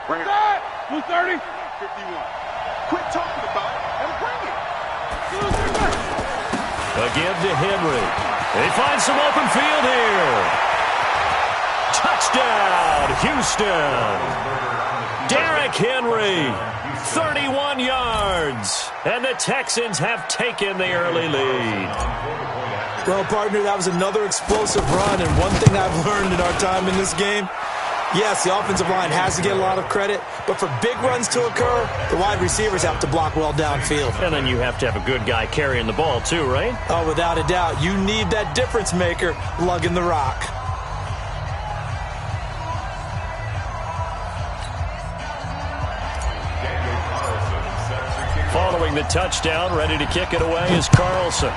Bring it. 230. 51. Quit talking about it and bring it. Again to Henry. They find some open field here. Touchdown, Houston. Derrick Henry, 31 yards. And the Texans have taken the early lead. Well, partner, that was another explosive run, and one thing I've learned in our time in this game, yes, the offensive line has to get a lot of credit, but for big runs to occur, the wide receivers have to block well downfield. And then you have to have a good guy carrying the ball too, right? Oh, without a doubt. You need that difference maker lugging the rock. Following the touchdown, ready to kick it away is Carlson.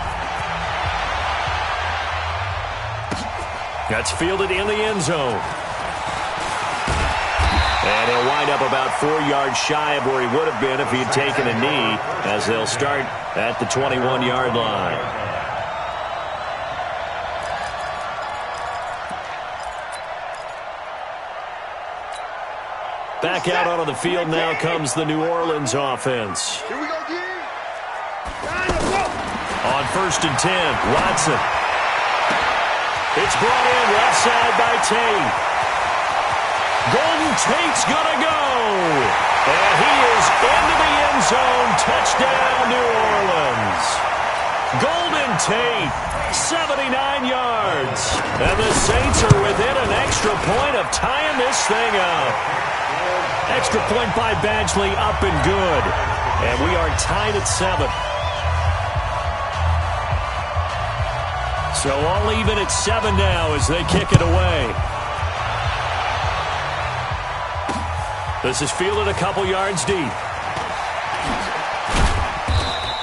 That's fielded in the end zone. And he'll wind up about 4 yards shy of where he would have been if he had taken a knee, as they'll start at the 21-yard line. Back out onto the field now comes the New Orleans offense. Here we go again. On 1st and 10, Watson. It's brought in left side by Tate. Golden Tate's gonna go. And he is into the end zone. Touchdown, New Orleans. Golden Tate, 79 yards. And the Saints are within an extra point of tying this thing up. Extra point by Badgley, up and good. And we are tied at 7. So all even at 7 now as they kick it away. This is fielded a couple yards deep.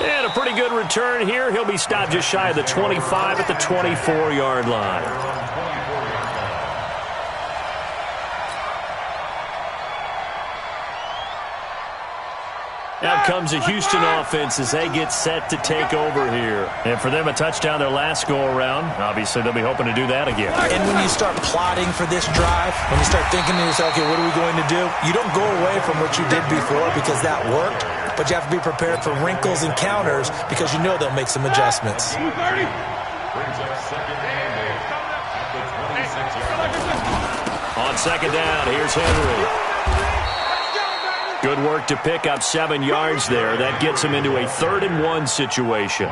And a pretty good return here. He'll be stopped just shy of the 25 at the 24-yard line. Out comes a Houston offense as they get set to take over here. And for them, a touchdown their last go-around. Obviously, they'll be hoping to do that again. And when you start plotting for this drive, when you start thinking to yourself, okay, what are we going to do? You don't go away from what you did before because that worked, but you have to be prepared for wrinkles and counters because you know they'll make some adjustments. On second down, here's Henry. Good work to pick up 7 yards there. That gets them into a 3rd-and-1 situation.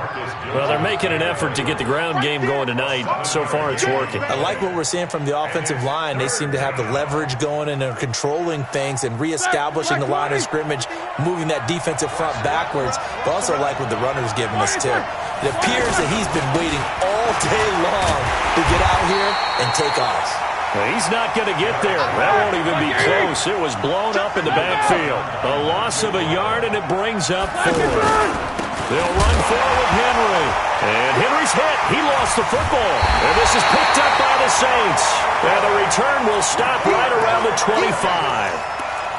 Well, they're making an effort to get the ground game going tonight. So far, it's working. I like what we're seeing from the offensive line. They seem to have the leverage going and they're controlling things and reestablishing the line of scrimmage, moving that defensive front backwards. But also like what the runner's giving us, too. It appears that he's been waiting all day long to get out here and take off. He's not going to get there. That won't even be close. It was blown up in the backfield. A loss of a yard, and it brings up 4. They'll run forward with Henry. And Henry's hit. He lost the football. And this is picked up by the Saints. And the return will stop right around the 25.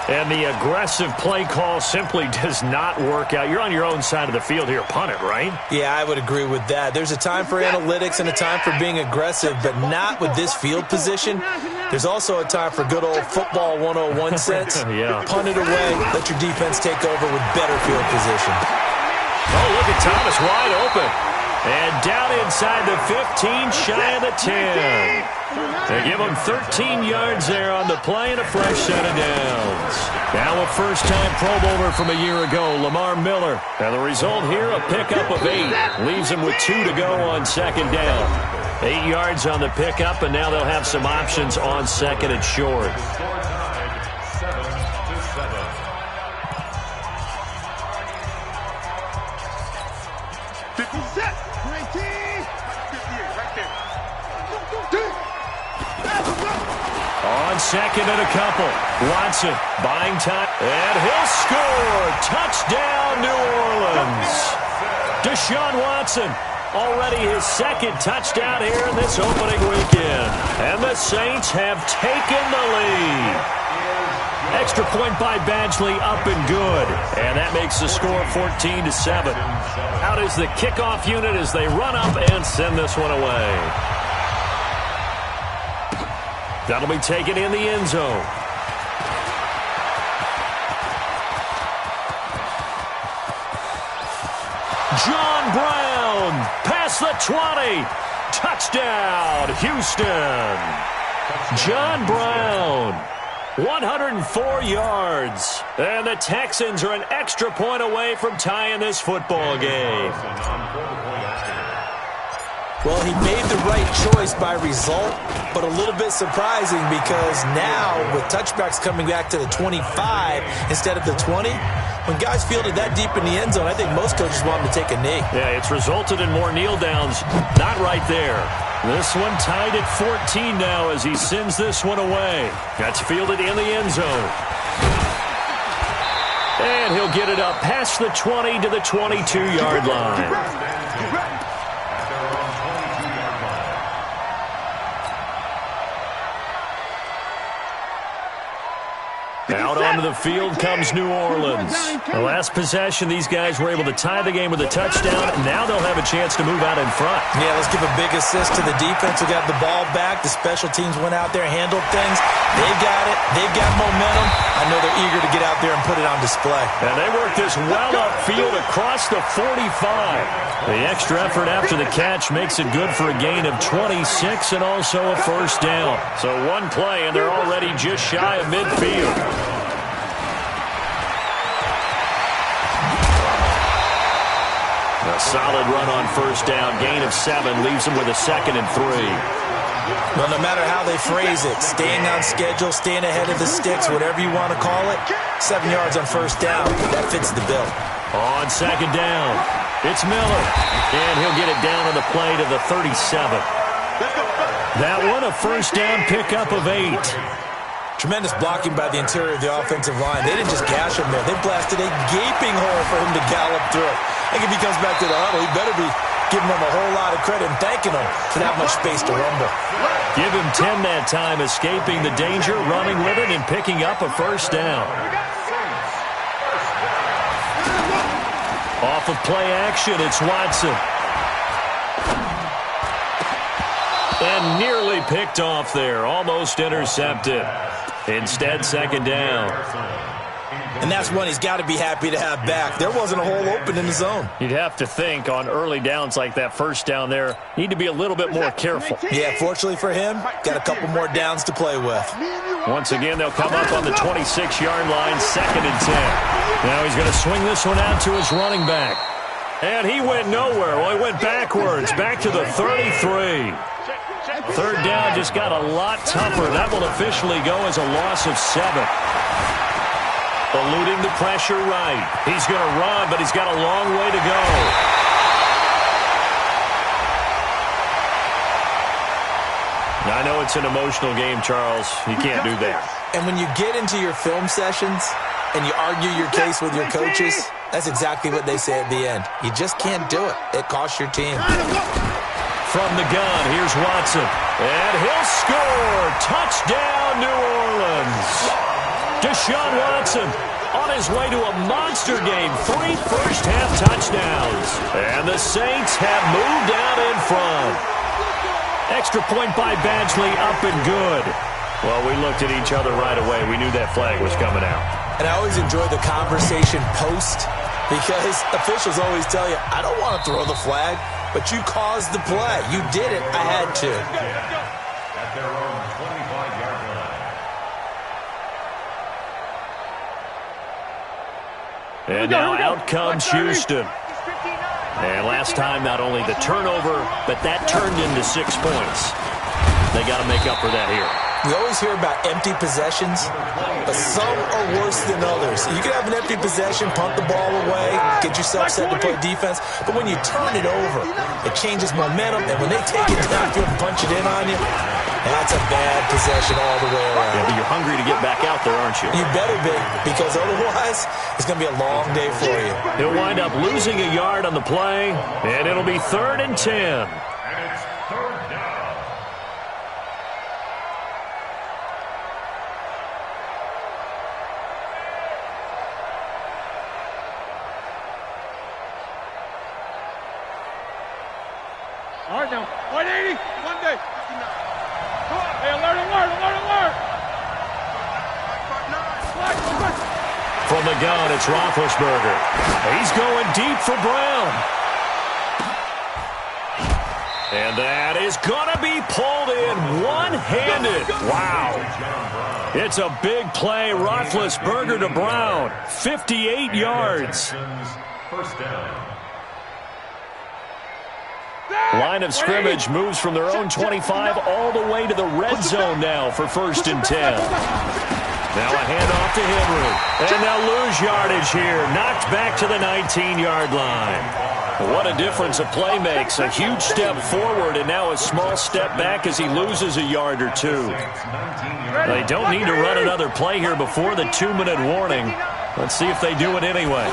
And the aggressive play call simply does not work out. You're on your own side of the field here. Punt it, right? Yeah, I would agree with that. There's a time for analytics and a time for being aggressive, but not with this field position. There's also a time for good old football 101 sense. Yeah. Punt it away. Let your defense take over with better field position. Oh, look at Thomas wide open. And down inside the 15, shy of the 10. They give him 13 yards there on the play and a fresh set of downs. Now a first-time Pro Bowler from a year ago, Lamar Miller. And the result here, a pickup of 8. Leaves him with 2 to go on second down. 8 yards on the pickup, and now they'll have some options on second and short. On second and a couple. Watson buying time. And he'll score. Touchdown, New Orleans. Deshaun Watson. Already his second touchdown here in this opening weekend. And the Saints have taken the lead. Extra point by Badgley, up and good. And that makes the score 14-7. Out is the kickoff unit as they run up and send this one away. That'll be taken in the end zone. John Brown, past the 20. Touchdown, Houston. John Brown, 104 yards. And the Texans are an extra point away from tying this football game. Well, he made the right choice by result, but a little bit surprising because now with touchbacks coming back to the 25 instead of the 20, when guys fielded that deep in the end zone, I think most coaches want them to take a knee. Yeah, it's resulted in more kneel downs. Not right there. This one tied at 14 now as he sends this one away. That's fielded in the end zone. And he'll get it up past the 20 to the 22-yard line. Out onto the field comes New Orleans. The last possession, these guys were able to tie the game with a touchdown. Now they'll have a chance to move out in front. Yeah, let's give a big assist to the defense who got the ball back. The special teams went out there, handled things. They've got it. They've got momentum. I know they're eager to get out there and put it on display. And they work this well upfield across the 45. The extra effort after the catch makes it good for a gain of 26 and also a first down. So one play, and they're already just shy of midfield. A solid run on first down. Gain of 7 leaves them with a 2nd and 3. Well, no matter how they phrase it, staying on schedule, staying ahead of the sticks, whatever you want to call it, 7 yards on first down, that fits the bill. On second down, it's Miller. And he'll get it down on the play to the 37. That one a first down pickup of 8. Tremendous blocking by the interior of the offensive line. They didn't just gash him there. They blasted a gaping hole for him to gallop through. I think if he comes back to the huddle, he better be giving them a whole lot of credit and thanking them for that much space to rumble. Give him 10 that time, escaping the danger, running with it, and picking up a first down. Off of play action, it's Watson. And nearly picked off there, almost intercepted. Instead, second down. And that's one he's got to be happy to have back. There wasn't a hole open in the zone. You'd have to think on early downs like that first down there, need to be a little bit more careful. Yeah, fortunately for him, got a couple more downs to play with. Once again, they'll come up on the 26-yard line, 2nd and 10. Now he's going to swing this one out to his running back. And he went nowhere. Well, he went backwards, back to the 33. Third down just got a lot tougher. That will officially go as a loss of 7. Eluding the pressure right. He's going to run, but he's got a long way to go. I know it's an emotional game, Charles. You can't do that. And when you get into your film sessions and you argue your case with your coaches, that's exactly what they say at the end. You just can't do it. It costs your team. From the gun, here's Watson. And he'll score. Touchdown, New Orleans. Deshaun Watson on his way to a monster game. 3 first-half touchdowns. And the Saints have moved out in front. Extra point by Badgley, up and good. Well, we looked at each other right away. We knew that flag was coming out. And I always enjoy the conversation post because officials always tell you, I don't want to throw the flag, but you caused the play. You did it. I had to. At their own 25-yard line. And now out comes Houston. And last time, not only the turnover, but that turned into 6 points. They got to make up for that here. We always hear about empty possessions, but some are worse than others. You can have an empty possession, punt the ball away, get yourself set to play defense, but when you turn it over, it changes momentum, and when they take it downfield and punch it in on you, that's a bad possession all the way around. Yeah, but you're hungry to get back out there, aren't you? You better be, because otherwise, it's going to be a long day for you. He'll wind up losing a yard on the play, and it'll be 3rd and 10. All right, now. 180. Monday. 59. Come on. Hey, alert. From the gun, it's Roethlisberger. He's going deep for Brown. And that is going to be pulled in one-handed. Wow. It's a big play. Roethlisberger to Brown. 58 yards. First down. Line of scrimmage moves from their own 25 all the way to the red zone now for 1st and 10. Now a handoff to Henry. And they'll lose yardage here. Knocked back to the 19-yard line. What a difference a play makes. A huge step forward and now a small step back as he loses a yard or two. They don't need to run another play here before the 2-minute warning. Let's see if they do it anyway.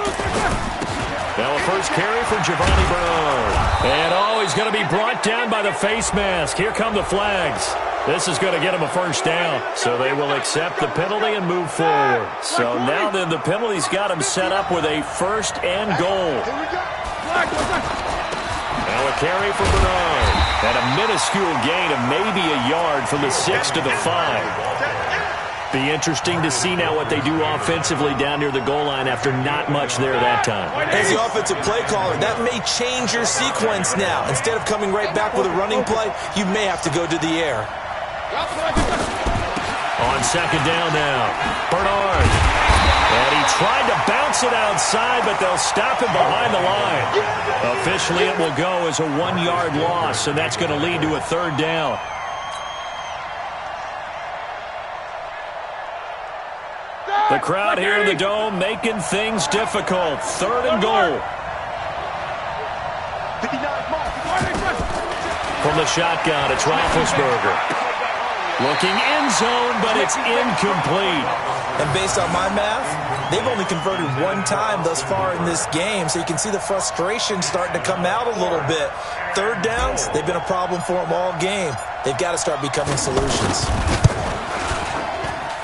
Now a first carry for Giovanni Bernard. And he's going to be brought down by the face mask. Here come the flags. This is going to get him a first down. So they will accept the penalty and move forward. So now then the penalty's got him set up with a 1st and goal. Now a carry for Bernard. And a minuscule gain of maybe a yard from the 6 to the 5. Be interesting to see now what they do offensively down near the goal line after not much there that time. As the offensive play caller, that may change your sequence now. Instead of coming right back with a running play, you may have to go to the air. On 2nd down now, Bernard. And he tried to bounce it outside, but they'll stop him behind the line. Officially, it will go as a 1-yard loss, and that's going to lead to a 3rd down. The crowd here in the Dome making things difficult. 3rd and goal. From the shotgun, it's Roethlisberger. Looking end zone, but it's incomplete. And based on my math, they've only converted 1 time thus far in this game, so you can see the frustration starting to come out a little bit. 3rd downs, they've been a problem for them all game. They've got to start becoming solutions.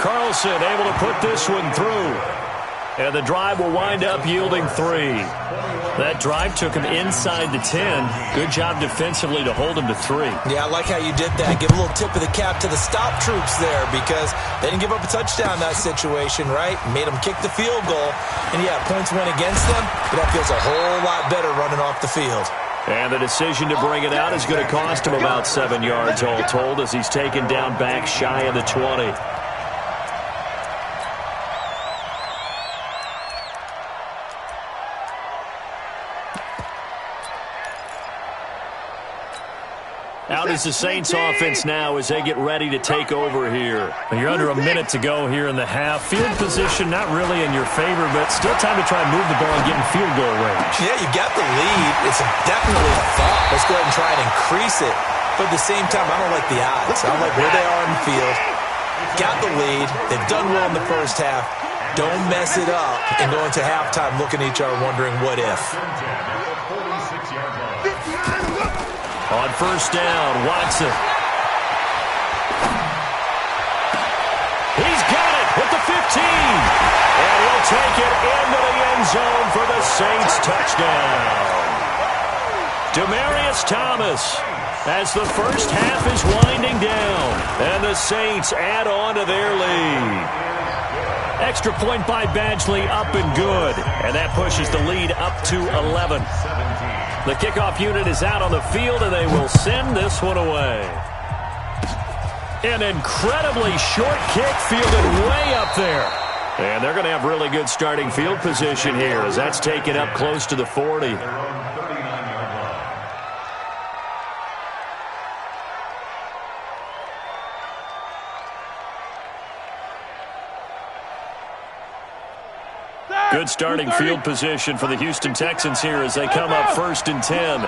Carlson able to put this one through. And the drive will wind up yielding 3. That drive took him inside the 10. Good job defensively to hold him to 3. Yeah, I like how you did that. Give a little tip of the cap to the stop troops there because they didn't give up a touchdown in that situation, right? Made them kick the field goal. And, yeah, points went against them, but that feels a whole lot better running off the field. And the decision to bring it out is going to cost him about 7 yards all told as he's taken down back shy of the 20. Out is the Saints offense now as they get ready to take over here. You're under a minute to go here in the half. Field position not really in your favor, but still time to try and move the ball and get in field goal range. Yeah, you got the lead. It's definitely a thought. Let's go ahead and try and increase it. But at the same time, I don't like the odds. I don't like where they are in the field. Got the lead. They've done well in the first half. Don't mess it up and go into halftime looking at each other wondering what if. On 1st down, Watson. He's got it with the 15. And he'll take it into the end zone for the Saints touchdown. Demaryius Thomas as the first half is winding down. And the Saints add on to their lead. Extra point by Badgley up and good. And that pushes the lead up to 11. The kickoff unit is out on the field, and they will send this one away. An incredibly short kick fielded way up there. And they're going to have really good starting field position here as that's taken up close to the 40. Good starting field position for the Houston Texans here as they come up 1st and 10.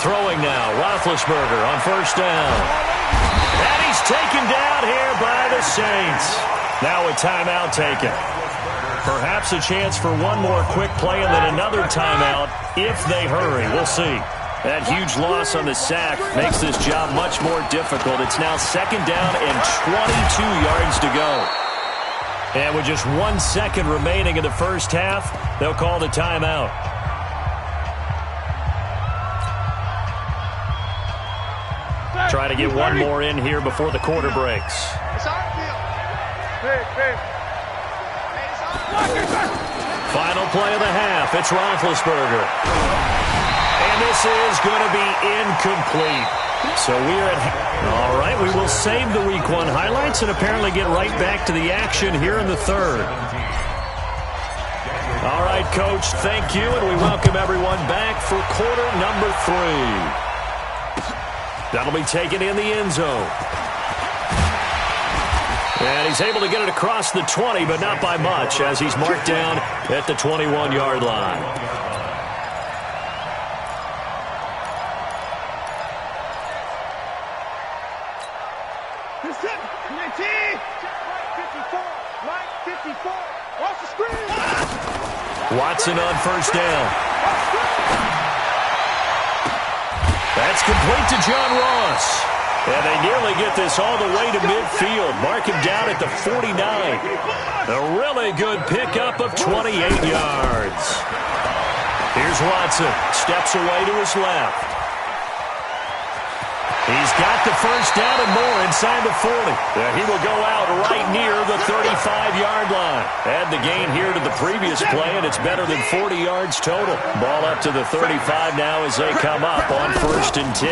Throwing now, Roethlisberger on 1st down. And he's taken down here by the Saints. Now a timeout taken. Perhaps a chance for one more quick play and then another timeout if they hurry. We'll see. That huge loss on the sack makes this job much more difficult. It's now 2nd down and 22 yards to go. And with just 1 second remaining in the first half, they'll call the timeout. Try to get one more in here before the quarter breaks. Final play of the half. It's Roethlisberger. And this is going to be incomplete. So we're at... All right, we will save the Week 1 highlights and apparently get right back to the action here in the third. All right, Coach, thank you, and we welcome everyone back for quarter number 3. That'll be taken in the end zone. And he's able to get it across the 20, but not by much, as he's marked down at the 21-yard line. Watson on first down. That's complete to John Ross. And they nearly get this all the way to midfield. Mark him down at the 49. A really good pickup of 28 yards. Here's Watson. Steps away to his left. He's got the first down and more inside the 40. He will go out right near the 35-yard line. Add the gain here to the previous play, and it's better than 40 yards total. Ball up to the 35 now as they come up on 1st and 10.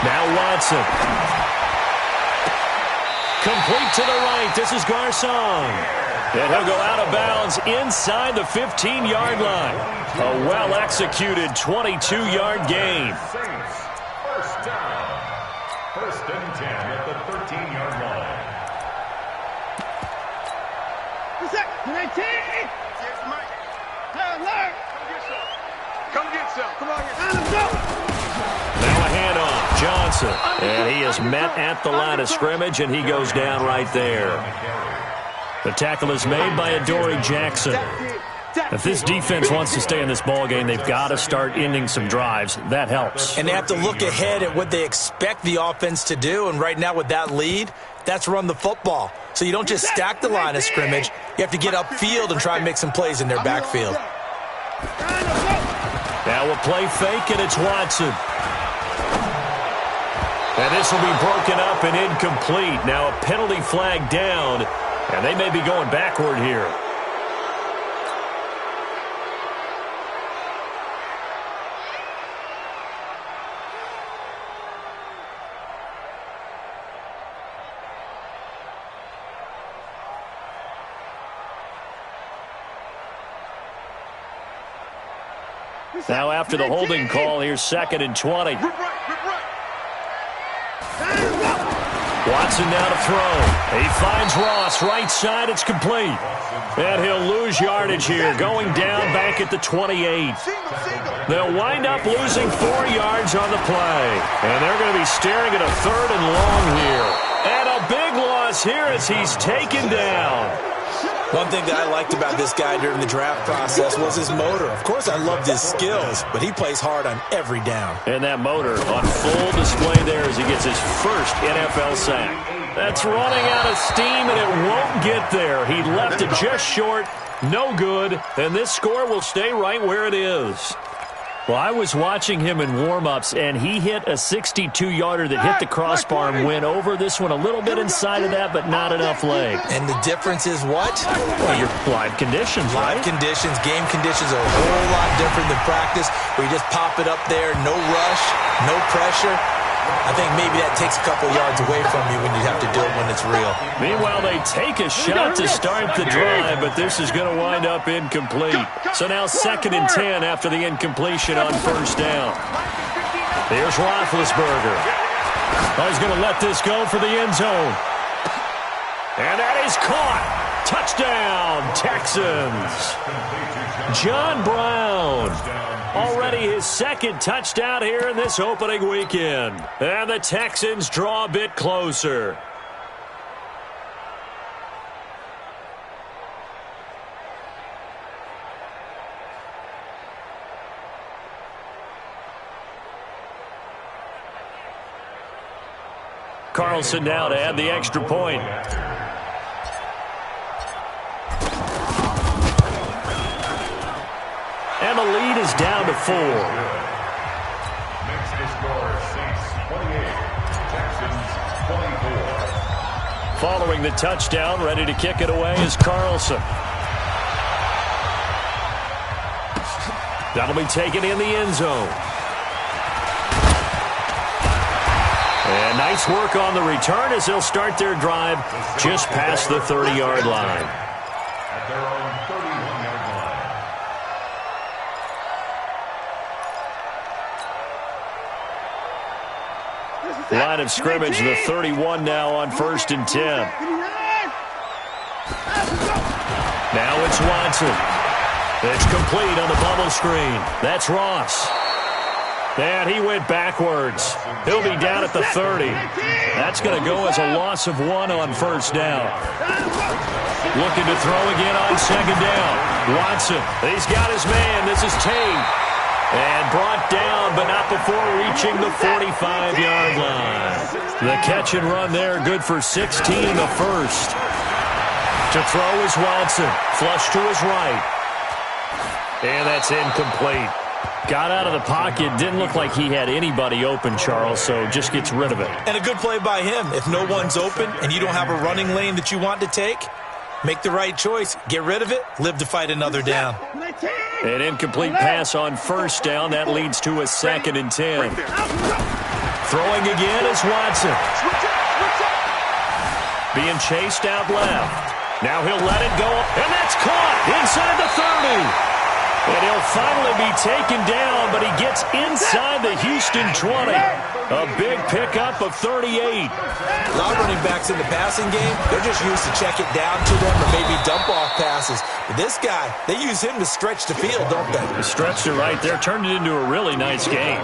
Now Watson. Complete to the right. This is Garcon. And he'll go out of bounds inside the 15-yard line. A well-executed 22-yard gain. First down. 1st and 10 at the 13-yard line. What's that? 19? Yes, Mike. Alert! Come get some. Come on, Now a handoff. Johnson. And he is met at the line of scrimmage, and he goes down right there. The tackle is made by Adoree Jackson. If this defense wants to stay in this ballgame, they've got to start ending some drives. That helps. And they have to look ahead at what they expect the offense to do. And right now with that lead, that's run the football. So you don't just stack the line of scrimmage. You have to get upfield and try and make some plays in their backfield. Now a play fake, and it's Watson. And this will be broken up and incomplete. Now a penalty flag down, and they may be going backward here. Now after the holding call, here's 2nd and 20. Watson now to throw. He finds Ross right side. It's complete. And he'll lose yardage here, going down back at the 28. They'll wind up losing 4 yards on the play. And they're going to be staring at a 3rd and long here. And a big loss here as he's taken down. One thing that I liked about this guy during the draft process was his motor. Of course, I loved his skills, but he plays hard on every down. And that motor on full display there as he gets his first NFL sack. That's running out of steam, and it won't get there. He left it just short, no good, and this score will stay right where it is. Well, I was watching him in warm-ups, and he hit a 62-yarder that hit the crossbar and went over. This one a little bit inside of that, but not enough leg. And the difference is what? Well, your live conditions, right? Live conditions, game conditions are a whole lot different than practice, where you just pop it up there, no rush, no pressure. I think maybe that takes a couple yards away from you when you have to do it when it's real. Meanwhile, they take a shot to start the drive, but this is going to wind up incomplete. So now 2nd and 10 after the incompletion on 1st down. Here's Roethlisberger. Oh, he's going to let this go for the end zone. And that is caught. Touchdown, Texans. John Brown. Already his 2nd touchdown here in this opening weekend. And the Texans draw a bit closer. Carlson now to add the extra point. And the lead is down to 4. Makes the score Saints 28, Texans 24. Following the touchdown, ready to kick it away is Carlson. That'll be taken in the end zone. And nice work on the return as they'll start their drive just past the 30-yard line. At their own 31-yard line. Line of scrimmage, the 31 now on 1st and 10. Now it's Watson. It's complete on the bubble screen. That's Ross. And he went backwards. He'll be down at the 30. That's going to go as a loss of 1 on 1st down. Looking to throw again on 2nd down. Watson, he's got his man. This is Tate. And brought down, but not before reaching the 45-yard line. The catch and run there, good for 16 the first. To throw is Watson. Flush to his right. And that's incomplete. Got out of the pocket. Didn't look like he had anybody open, Charles, so just gets rid of it. And a good play by him. If no one's open and you don't have a running lane that you want to take, make the right choice. Get rid of it. Live to fight another down. An incomplete pass on 1st down. That leads to a 2nd and 10. Throwing again is Watson. Being chased out left. Now he'll let it go, and that's caught inside the 30. And he'll finally be taken down, but he gets inside the Houston 20. A big pickup of 38. A lot of running backs in the passing game, they're just used to check it down to them or maybe dump off passes. But this guy, they use him to stretch the field, don't they? He stretched it right there, turned it into a really nice game.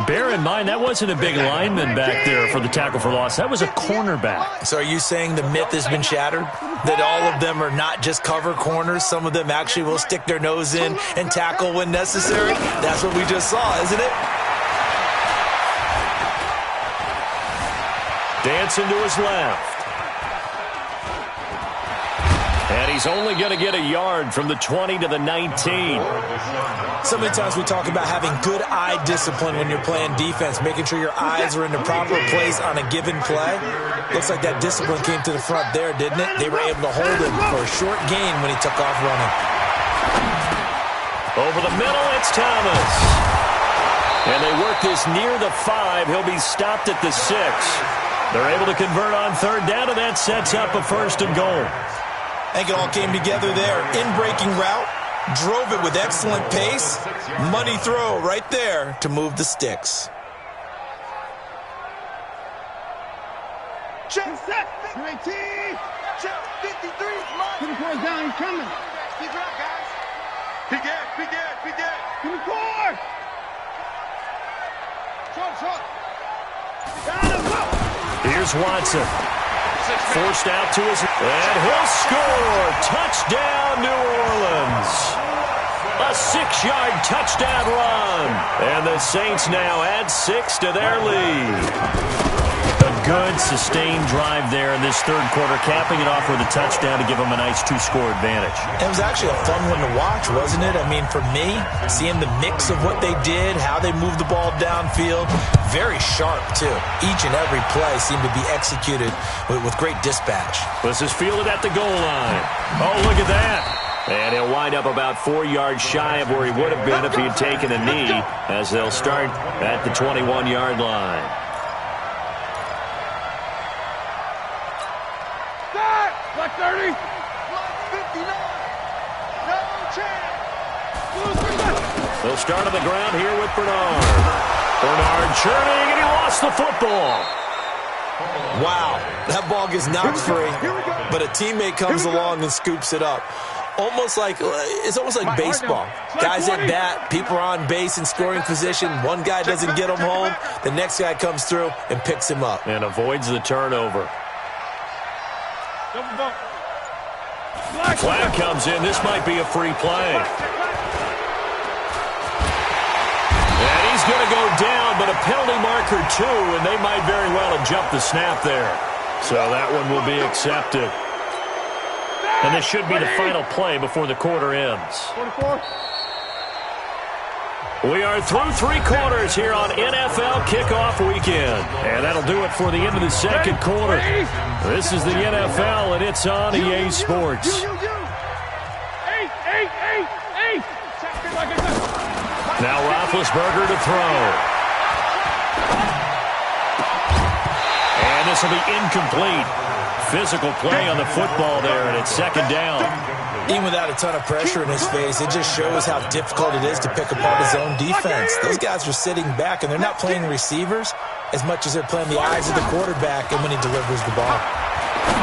Bear in mind, that wasn't a big lineman back there for the tackle for loss. That was a cornerback. So are you saying the myth has been shattered? That all of them are not just cover corners? Some of them actually will stick their nose in and tackle when necessary? That's what we just saw, isn't it? Dancing to his left. And he's only going to get a yard from the 20 to the 19. So many times we talk about having good eye discipline when you're playing defense, making sure your eyes are in the proper place on a given play. Looks like that discipline came to the front there, didn't it? They were able to hold him for a short gain when he took off running. Over the middle, it's Thomas. And they work this near the 5. He'll be stopped at the 6. They're able to convert on 3rd down, and that sets up a 1st and goal. I think it all came together there. In-breaking route, drove it with excellent pace. Money throw right there to move the sticks. Check, set, 19. Check, 53. Come on, down, he's coming. Keep it up, guys. Be good. Give me 4. Short. Got him, go. Here's Watson. Forced out to his... And he'll score! Touchdown, New Orleans! A 6-yard touchdown run. And the Saints now add 6 to their lead. A good, sustained drive there in this 3rd quarter, capping it off with a touchdown to give them a nice 2-score advantage. It was actually a fun one to watch, wasn't it? I mean, for me, seeing the mix of what they did, how they moved the ball downfield, very sharp, too. Each and every play seemed to be executed with great dispatch. This is fielded at the goal line. Oh, look at that. And he'll wind up about 4 yards shy of where he would have been if he had taken a knee, as they'll start at the 21-yard line. Black 30. Black 59. No chance. They'll start on the ground here with Bernard. Bernard churning, and he lost the football. Wow, that ball gets knocked free, but a teammate comes along and scoops it up. It's almost like baseball. Guys at bat, people are on base in scoring position. One guy doesn't get him home. The next guy comes through and picks him up. And avoids the turnover. Flag comes in. This might be a free play. And he's going to go down, but a penalty marker too, and they might very well have jumped the snap there. So that one will be accepted. And this should be the final play before the quarter ends. 44. We are through 3 quarters here on NFL Kickoff Weekend. And that'll do it for the end of the 2nd quarter. This is the NFL, and it's on EA Sports. Eight. Now Roethlisberger to throw. And this will be incomplete. Physical play on the football there, and it's second down. Even without a ton of pressure in his face, it just shows how difficult it is to pick apart his own defense. Those guys are sitting back, and they're not playing receivers as much as they're playing the eyes of the quarterback and when he delivers the ball.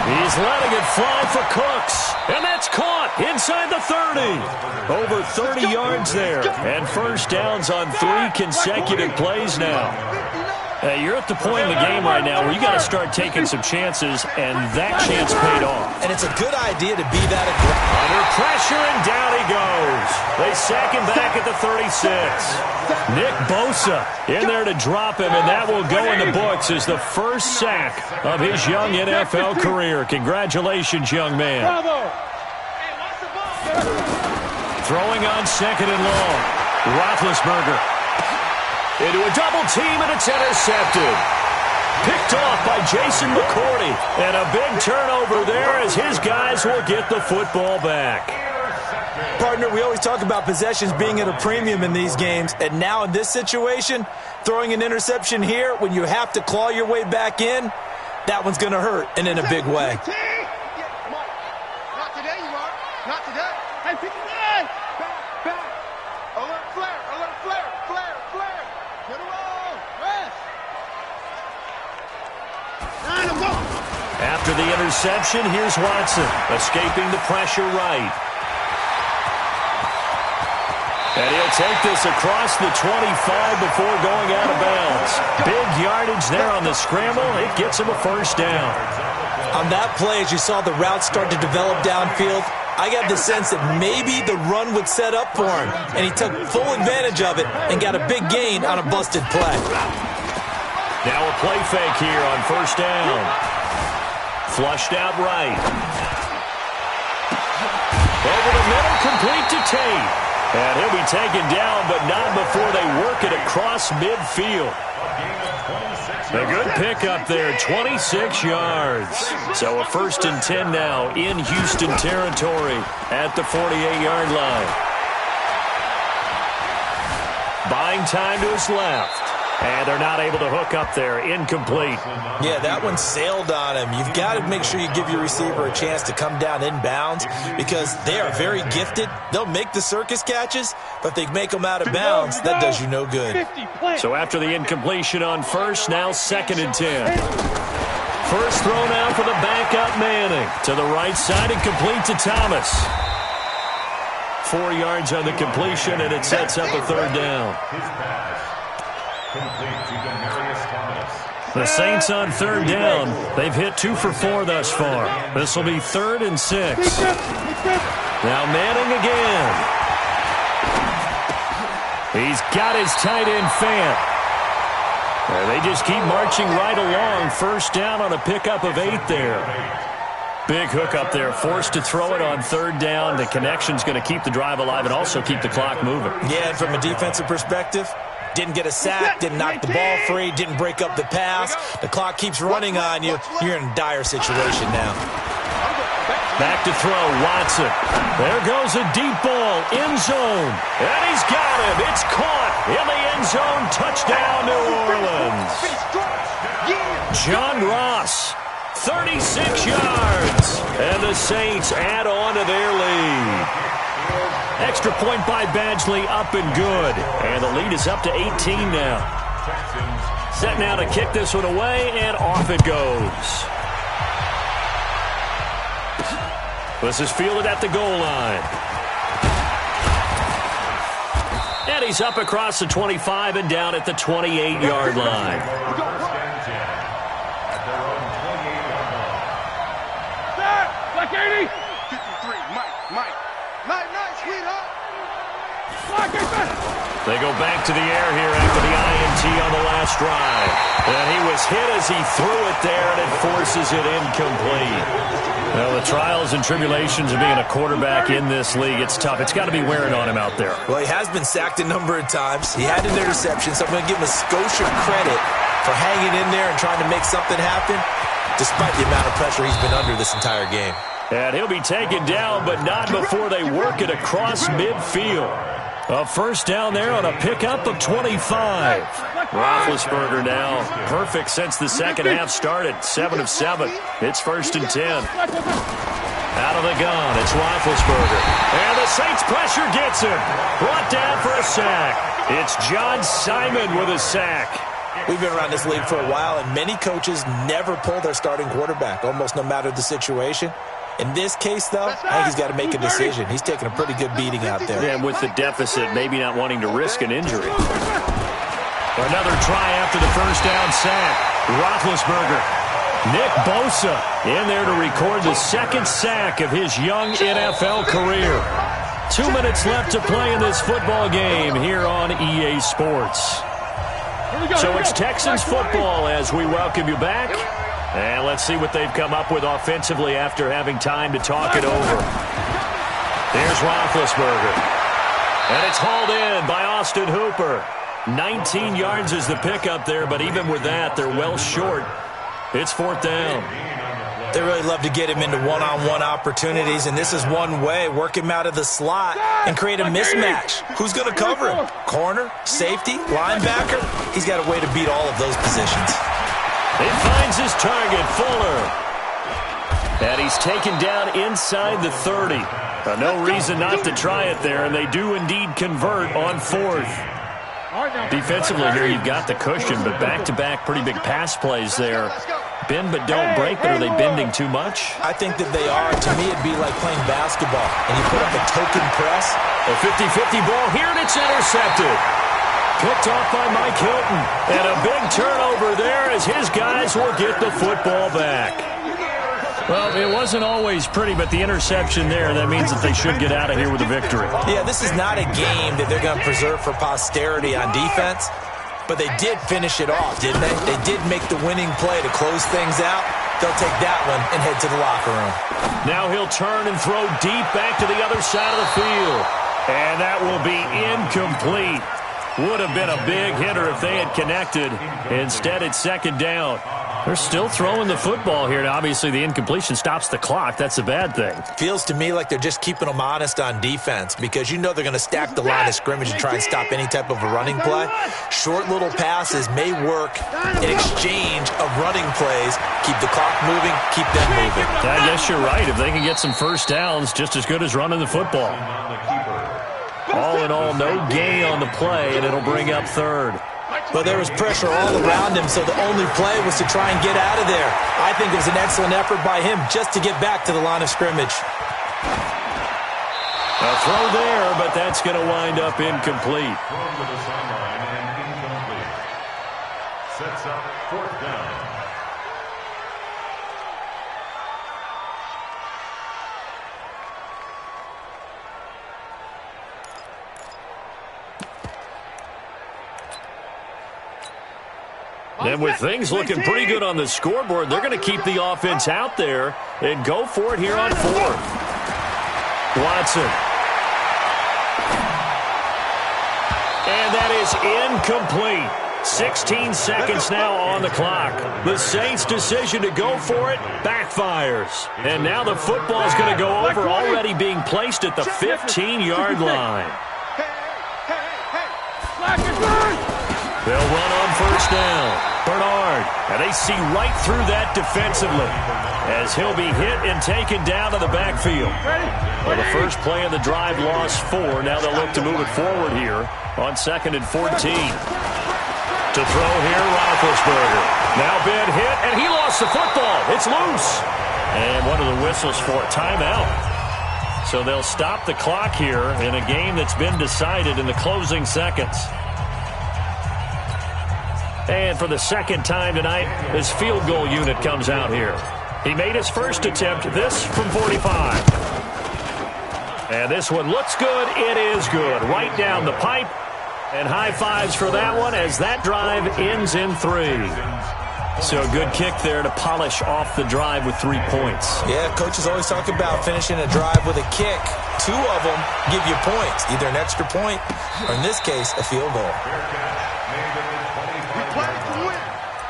He's letting it fly for Cooks, and that's caught inside the 30. Over 30 yards there, and first downs on 3 consecutive plays now. You're at the point in the game right now where you got to start taking some chances, and that chance paid off. And it's a good idea to be that aggressive. Under pressure, and down he goes. They sack him back at the 36. Nick Bosa in there to drop him, and that will go in the books as the first sack of his young NFL career. Congratulations, young man. Throwing on second and long. Roethlisberger into a double team, and it's intercepted. Picked off by Jason McCourty. And a big turnover there as his guys will get the football back. Partner, we always talk about possessions being at a premium in these games. And now in this situation, throwing an interception here when you have to claw your way back in, that one's going to hurt, and in a big way. Not today, you are. Not today. Hey, pick it up. Back. Alert flare. Flare. Get a roll. Rest. After the interception, here's Watson, escaping the pressure right. And he'll take this across the 25 before going out of bounds. Big yardage there on the scramble. It gets him a first down. On that play, as you saw the route start to develop downfield, I got the sense that maybe the run would set up for him, and he took full advantage of it and got a big gain on a busted play. Now a play fake here on first down. Flushed out right. Over the middle, complete to Tate. And he'll be taken down, but not before they work it across midfield. A good pickup there, 26 yards. So a 1st and 10 now in Houston territory at the 48-yard line. Buying time to his left. And they're not able to hook up there. Incomplete. Yeah, that one sailed on him. You've got to make sure you give your receiver a chance to come down inbounds because they are very gifted. They'll make the circus catches, but if they make them out of bounds, that does you no good. So after the incompletion on first, now 2nd and 10. First throw now for the backup Manning. To the right side and complete to Thomas. 4 yards on the completion, and it sets up a 3rd down. The Saints on 3rd down. They've hit 2 for 4 thus far. This will be 3rd and 6. Now Manning again. He's got his tight end Fant. They just keep marching right along. First down on a pickup of 8 there. Big hook up there. Forced to throw it on 3rd down. The connection's going to keep the drive alive and also keep the clock moving. Yeah, and from a defensive perspective, didn't get a sack, didn't knock the ball free, didn't break up the pass. The clock keeps running on you. You're in a dire situation now. Back to throw, Watson. There goes a deep ball, end zone. And he's got him. It's caught in the end zone. Touchdown, New Orleans. John Ross, 36 yards. And the Saints add on to their lead. Extra point by Badgley, up and good. And the lead is up to 18 now. Set now to kick this one away, and off it goes. This is fielded at the goal line. And he's up across the 25 and down at the 28-yard line. Black 80. 53, Mike. Night, sweetheart. They go back to the air here after the INT on the last drive. And he was hit as he threw it there, and it forces it incomplete. Well, the trials and tribulations of being a quarterback in this league, it's tough. It's got to be wearing on him out there. Well, he has been sacked a number of times. He had an interception, so I'm going to give him a skosh of credit for hanging in there and trying to make something happen, despite the amount of pressure he's been under this entire game. And he'll be taken down, but not before they work it across midfield. A first down there on a pickup of 25. Roethlisberger now perfect since the second half started. 7 of 7. It's 1st and 10. Out of the gun, it's Roethlisberger. And the Saints pressure gets him. Brought down for a sack. It's John Simon with a sack. We've been around this league for a while, and many coaches never pull their starting quarterback, almost no matter the situation. In this case, though, I think he's got to make a decision. He's taking a pretty good beating out there. And with the deficit, maybe not wanting to risk an injury. Another try after the first down sack. Roethlisberger. Nick Bosa in there to record the second sack of his young NFL career. 2 minutes left to play in this football game here on EA Sports. So it's Texans football as we welcome you back. And let's see what they've come up with offensively after having time to talk it over. There's Roethlisberger. And it's hauled in by Austin Hooper. 19 yards is the pickup there, but even with that, they're well short. It's 4th down. They really love to get him into one-on-one opportunities, and this is one way. Work him out of the slot and create a mismatch. Who's going to cover him? Corner, safety, linebacker? He's got a way to beat all of those positions. He finds his target, Fuller. And he's taken down inside the 30. No reason not to try it there, and they do indeed convert on 4th. Defensively here, you've got the cushion, but back-to-back pretty big pass plays there. Bend but don't break, but are they bending too much? I think that they are. To me, it'd be like playing basketball, and you put up a token press. A 50-50 ball here, and it's intercepted. Picked off by Mike Hilton. And a big turnover there as his guys will get the football back. Well, it wasn't always pretty, but the interception there, that means that they should get out of here with a victory. Yeah, this is not a game that they're going to preserve for posterity on defense, but they did finish it off, didn't they? They did make the winning play to close things out. They'll take that one and head to the locker room. Now he'll turn and throw deep back to the other side of the field. And that will be incomplete. Would have been a big hitter if they had connected. Instead, it's 2nd down. They're still throwing the football here. Now, obviously, the incompletion stops the clock. That's a bad thing. Feels to me like they're just keeping them honest on defense because you know they're going to stack the line of scrimmage and try and stop any type of a running play. Short little passes may work in exchange of running plays. Keep the clock moving, keep them moving. I guess you're right. If they can get some first downs, just as good as running the football. All in all, no gain on the play, and it'll bring up 3rd. Well, there was pressure all around him, so the only play was to try and get out of there. I think it was an excellent effort by him just to get back to the line of scrimmage. A throw there, but that's going to wind up incomplete. Thrown to the sideline and incomplete. Sets up 4th down. And with things looking pretty good on the scoreboard, they're going to keep the offense out there and go for it here on 4th. Watson. And that is incomplete. 16 seconds now on the clock. The Saints' decision to go for it backfires. And now the football's going to go over, already being placed at the 15-yard line. They'll run on 1st down. Bernard. And they see right through that defensively as he'll be hit and taken down to the backfield. Well, the first play of the drive lost 4. Now they'll look to move it forward here on 2nd and 14. To throw here, Roethlisberger. Now Ben hit, and he lost the football. It's loose. And what are the whistles for? Timeout. So they'll stop the clock here in a game that's been decided in the closing seconds. And for the 2nd time tonight, his field goal unit comes out here. He made his first attempt, this from 45. And this one looks good. It is good. Right down the pipe. And high fives for that one as that drive ends in 3. So a good kick there to polish off the drive with 3 points. Yeah, coaches always talk about finishing a drive with a kick. 2 of them give you points, either an extra point or, in this case, a field goal.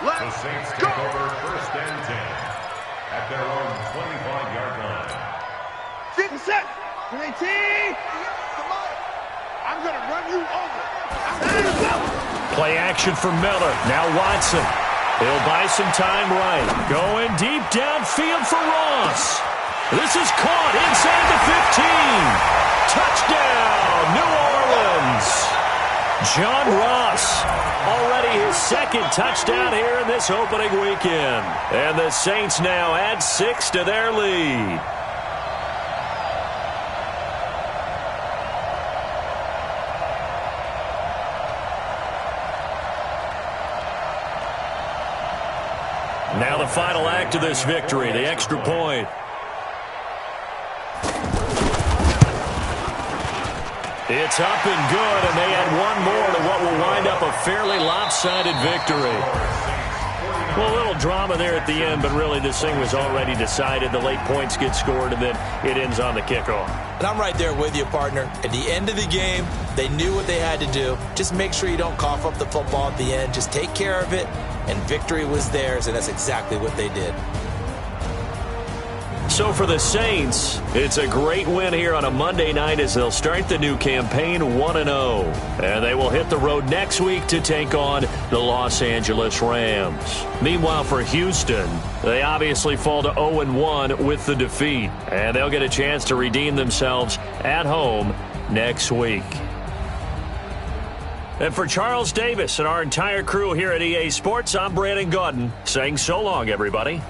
The Saints take over 1st and 10 at their own 25-yard line. 50 seconds. 19. I'm I'm going to run you over. Play action for Miller. Now Watson. He'll buy some time right. Going deep downfield for Ross. This is caught inside the 15. Touchdown, New Orleans. John Ross, already his second touchdown here in this opening weekend. And the Saints now add 6 to their lead. Now the final act of this victory, the extra point. It's up and good, and they add one more to what will wind up a fairly lopsided victory. Well, a little drama there at the end, but really this thing was already decided. The late points get scored, and then it ends on the kickoff. And I'm right there with you, partner. At the end of the game, they knew what they had to do. Just make sure you don't cough up the football at the end. Just take care of it, and victory was theirs, and that's exactly what they did. So for the Saints, it's a great win here on a Monday night as they'll start the new campaign 1-0. And they will hit the road next week to take on the Los Angeles Rams. Meanwhile, for Houston, they obviously fall to 0-1 with the defeat. And they'll get a chance to redeem themselves at home next week. And for Charles Davis and our entire crew here at EA Sports, I'm Brandon Gaudin saying so long, everybody.